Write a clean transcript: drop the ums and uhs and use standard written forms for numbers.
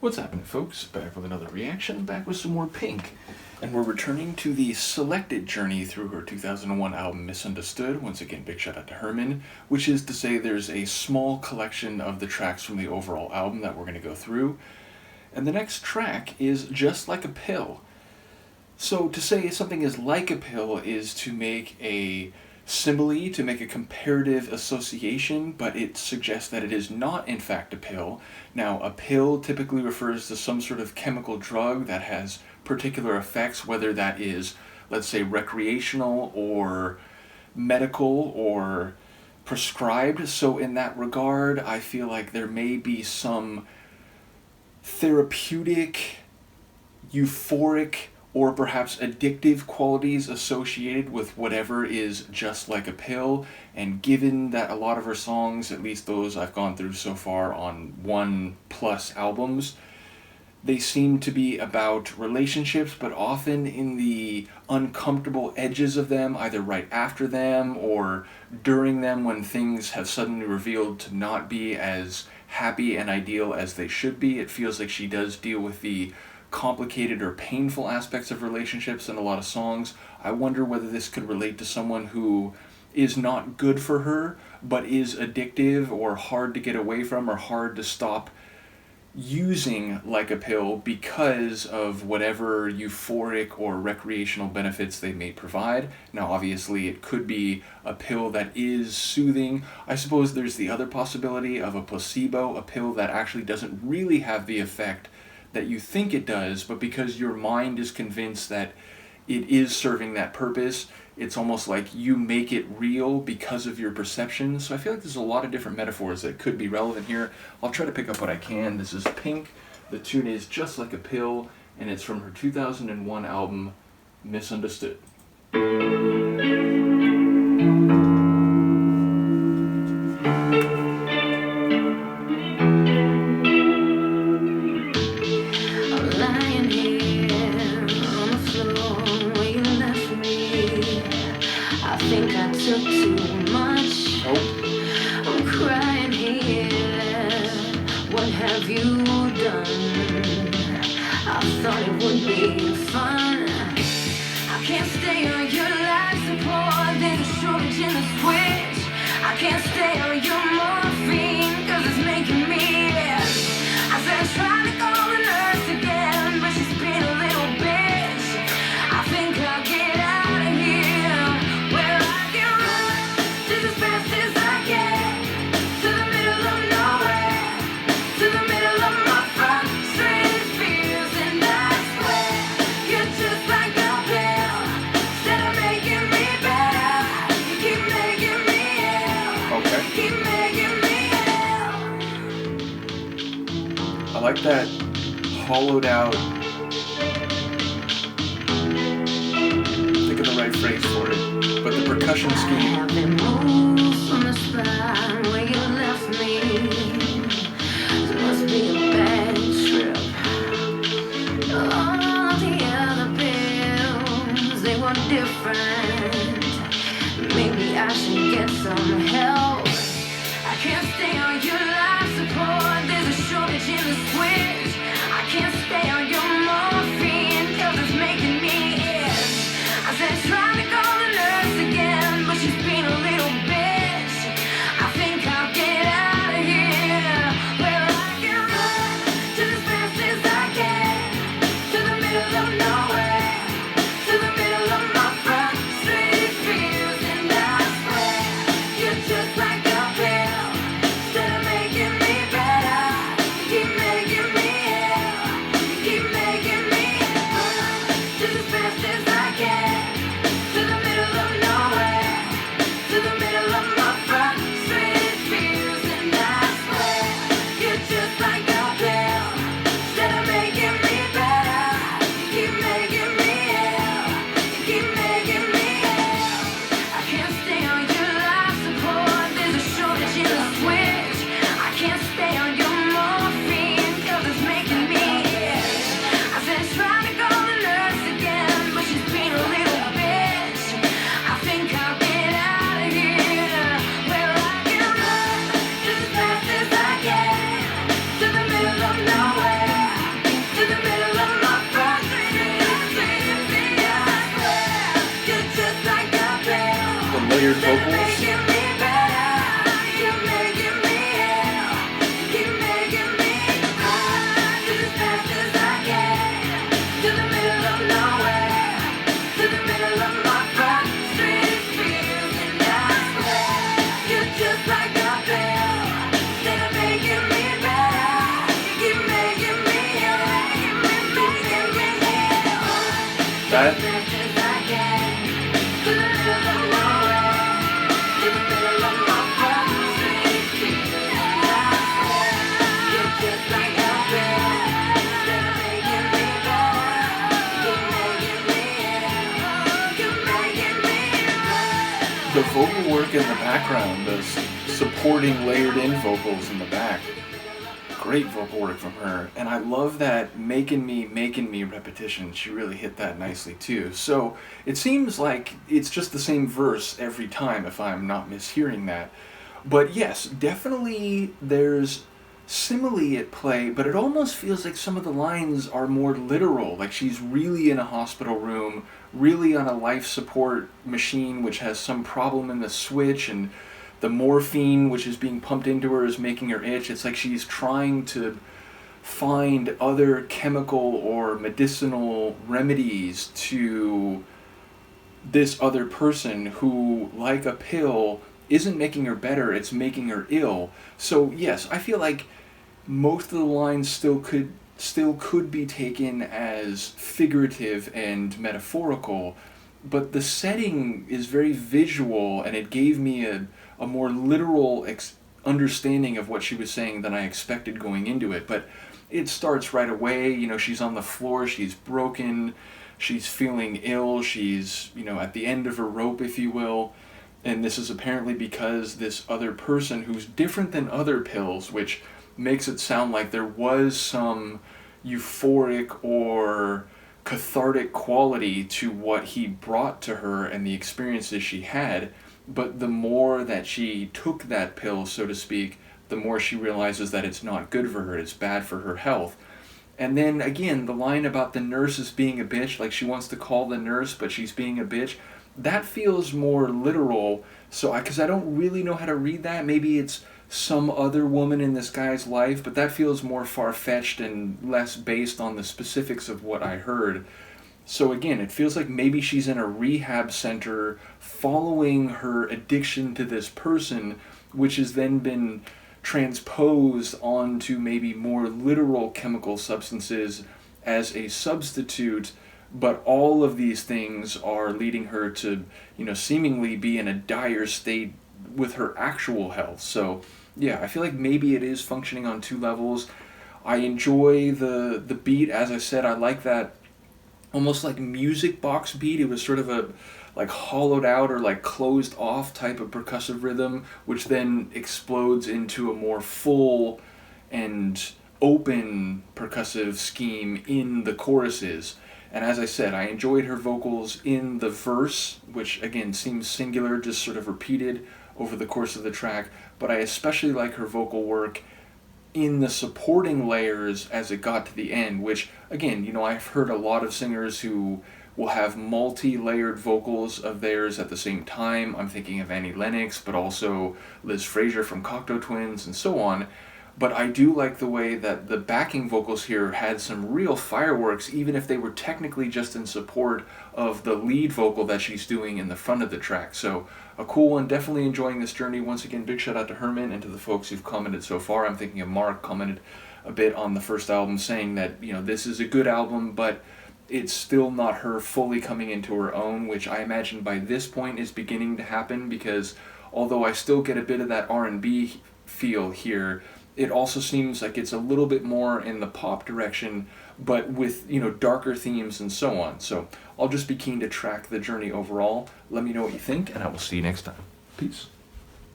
What's happening, folks? Back with another reaction, back with some more Pink. And we're returning to the selected journey through her 2001 album Missundaztood. Once again, big shout out to Herman. Which is to say there's a small collection of the tracks from the overall album that we're going to go through. And the next track is Just Like a Pill. So to say something is like a pill is to make a simile, to make a comparative association, but it suggests that it is not in fact a pill. Now, a pill typically refers to some sort of chemical drug that has particular effects, whether that is, let's say, recreational or medical or prescribed. So in that regard, I feel like there may be some therapeutic, euphoric, or perhaps addictive qualities associated with whatever is just like a pill. And given that a lot of her songs, at least those I've gone through so far on 1+ albums, they seem to be about relationships, but often in the uncomfortable edges of them, either right after them or during them when things have suddenly revealed to not be as happy and ideal as they should be. It feels like she does deal with the complicated or painful aspects of relationships in a lot of songs. I wonder whether this could relate to someone who is not good for her, but is addictive or hard to get away from or hard to stop using like a pill because of whatever euphoric or recreational benefits they may provide. Now, obviously, it could be a pill that is soothing. I suppose there's the other possibility of a placebo, a pill that actually doesn't really have the effect that you think it does, but because your mind is convinced that it is serving that purpose, it's almost like you make it real because of your perception. So I feel like there's a lot of different metaphors that could be relevant here. I'll try to pick up what I can. This is Pink. The tune is Just Like a Pill, and it's from her 2001 album, Missundaztood. Have you done? I thought it would be fun. I can't stay on your life support. There's a shortage in the switch. I can't stay on your morphine, cause it's making me ill. I said I tried to call the nurse again, but she's been a little bitch. I think I'll get out of here, where I can run just as fast as I can, to the middle of nowhere, to the middle of my frustrated fears. And I swear, you're just like a pill. Instead of making me better, you keep making me ill. Okay. You keep making me ill. I like that hollowed out, think of the right phrase for it, but the percussion I scheme. have been moved from the spot where you left me. It must be a bad trip. All the other pills, they were different. Maybe I should get some help. I can't stay on your life support. There's a shortage in the switch. I can't stay on your morphine, cause it's making me itch. I said try to call the nurse again, but she's been a little bitch. I think I'll get out of here. layered vocals. That the vocal work in the background, the supporting layered in vocals in the back. Great vocal work from her, and I love that making me repetition. She really hit that nicely too. So it seems like it's just the same verse every time, if I'm not mishearing that. But yes, definitely there's simile at play, but it almost feels like some of the lines are more literal, like she's really in a hospital room, really on a life support machine which has some problem in the switch, and the morphine which is being pumped into her is making her itch. It's like she's trying to find other chemical or medicinal remedies to this other person who, like a pill, isn't making her better, it's making her ill. So yes, I feel like most of the lines still could be taken as figurative and metaphorical, but the setting is very visual, and it gave me a more literal understanding of what she was saying than I expected going into it. But it starts right away, she's on the floor, she's broken, she's feeling ill, she's, at the end of her rope, if you will. And this is apparently because this other person who's different than other pills, which makes it sound like there was some euphoric or cathartic quality to what he brought to her and the experiences she had. But the more that she took that pill, so to speak, the more she realizes that it's not good for her, it's bad for her health. And then again, the line about the nurses being a bitch, like she wants to call the nurse, but she's being a bitch, that feels more literal. So, because I don't really know how to read that, maybe it's some other woman in this guy's life, but that feels more far-fetched and less based on the specifics of what I heard. So again, it feels like maybe she's in a rehab center following her addiction to this person, which has then been transposed onto maybe more literal chemical substances as a substitute, but all of these things are leading her to, seemingly be in a dire state with her actual health. So yeah, I feel like maybe it is functioning on two levels. I enjoy the beat, as I said. I like that almost like music box beat. It was sort of a like hollowed out or like closed off type of percussive rhythm, which then explodes into a more full and open percussive scheme in the choruses. And as I said, I enjoyed her vocals in the verse, which again seems singular, just sort of repeated over the course of the track, but I especially like her vocal work in the supporting layers as it got to the end, which again, I've heard a lot of singers who will have multi-layered vocals of theirs at the same time. I'm thinking of Annie Lennox, but also Liz Fraser from Cocteau Twins and so on. But I do like the way that the backing vocals here had some real fireworks, even if they were technically just in support of the lead vocal that she's doing in the front of the track. So a cool one, definitely enjoying this journey. Once again, big shout out to Herman and to the folks who've commented so far. I'm thinking of Mark commented a bit on the first album saying that, this is a good album, but it's still not her fully coming into her own, which I imagine by this point is beginning to happen, because although I still get a bit of that R&B feel here, it also seems like it's a little bit more in the pop direction, but with, darker themes and so on. So I'll just be keen to track the journey overall. Let me know what you think, and I will see you next time. Peace.